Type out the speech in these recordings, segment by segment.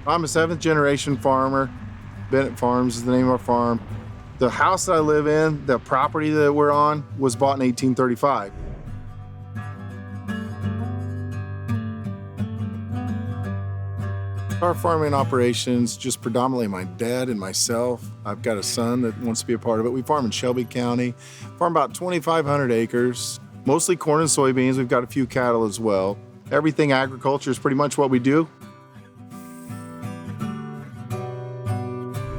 I'm a seventh generation farmer. Bennett Farms is the name of our farm. The house that I live in, the property that we're on, was bought in 1835. Our farming operations, just predominantly my dad and myself. I've got a son that wants to be a part of it. We farm in Shelby County, farm about 2,500 acres, mostly corn and soybeans. We've got a few cattle as well. Everything agriculture is pretty much what we do.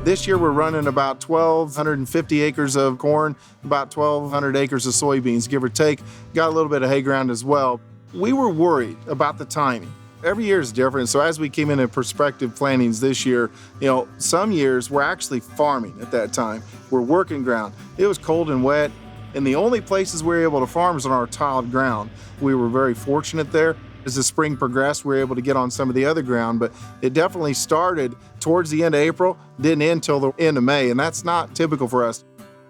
This year we're running about 1,250 acres of corn, about 1,200 acres of soybeans, give or take. Got a little bit of hay ground as well. We were worried about the timing. Every year is different, so as we came into prospective plantings this year, some years we're actually farming at that time. We're working ground. It was cold and wet, and the only places we were able to farm is on our tiled ground. We were very fortunate there. As the spring progressed, we were able to get on some of the other ground, but it definitely started towards the end of April, didn't end till the end of May, and that's not typical for us.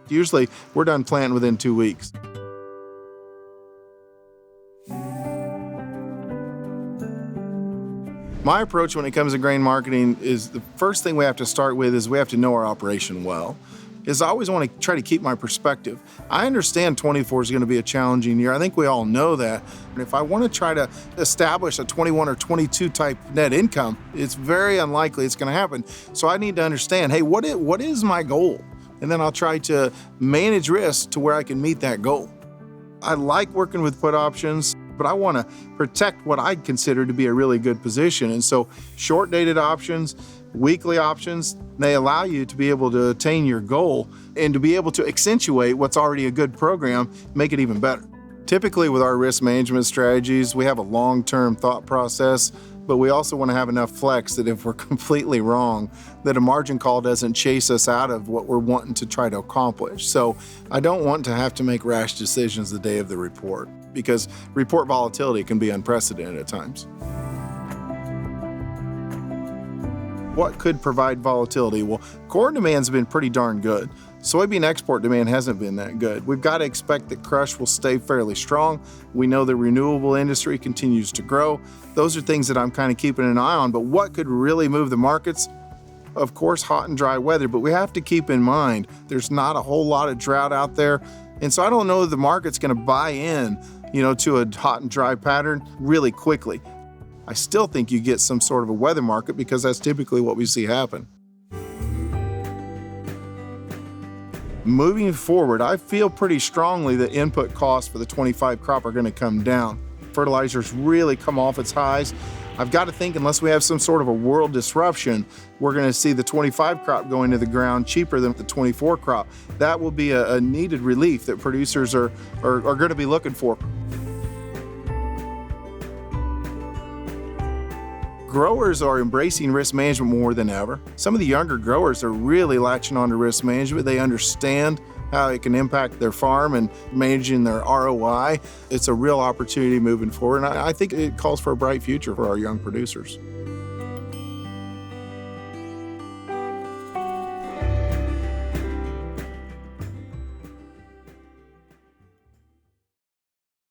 Usually, we're done planting within 2 weeks. My approach when it comes to grain marketing is the first thing we have to start with is we have to know our operation well. I always want to try to keep my perspective. I understand 24 is going to be a challenging year. I think we all know that. And if I want to try to establish a 21 or 22 type net income, it's very unlikely it's going to happen. So I need to understand, hey, what is my goal? And then I'll try to manage risk to where I can meet that goal. I like working with put options, but I want to protect what I consider to be a really good position. And so short-dated options, weekly options, they allow you to be able to attain your goal and to be able to accentuate what's already a good program, make it even better. Typically with our risk management strategies, we have a long-term thought process, but we also want to have enough flex that if we're completely wrong, that a margin call doesn't chase us out of what we're wanting to try to accomplish. So I don't want to have to make rash decisions the day of the report, because report volatility can be unprecedented at times. What could provide volatility? Well, corn demand's been pretty darn good. Soybean export demand hasn't been that good. We've got to expect that crush will stay fairly strong. We know the renewable industry continues to grow. Those are things that I'm kind of keeping an eye on. But what could really move the markets? Of course, hot and dry weather, but we have to keep in mind there's not a whole lot of drought out there. And so I don't know that the market's going to buy in, to a hot and dry pattern really quickly. I still think you get some sort of a weather market because that's typically what we see happen. Moving forward, I feel pretty strongly that input costs for the 25 crop are going to come down. Fertilizers really come off its highs. I've got to think unless we have some sort of a world disruption, we're going to see the 25 crop go into the ground cheaper than the 24 crop. That will be a needed relief that producers are going to be looking for. Growers are embracing risk management more than ever. Some of the younger growers are really latching on to risk management. They understand how it can impact their farm and managing their ROI. It's a real opportunity moving forward, and I think it calls for a bright future for our young producers.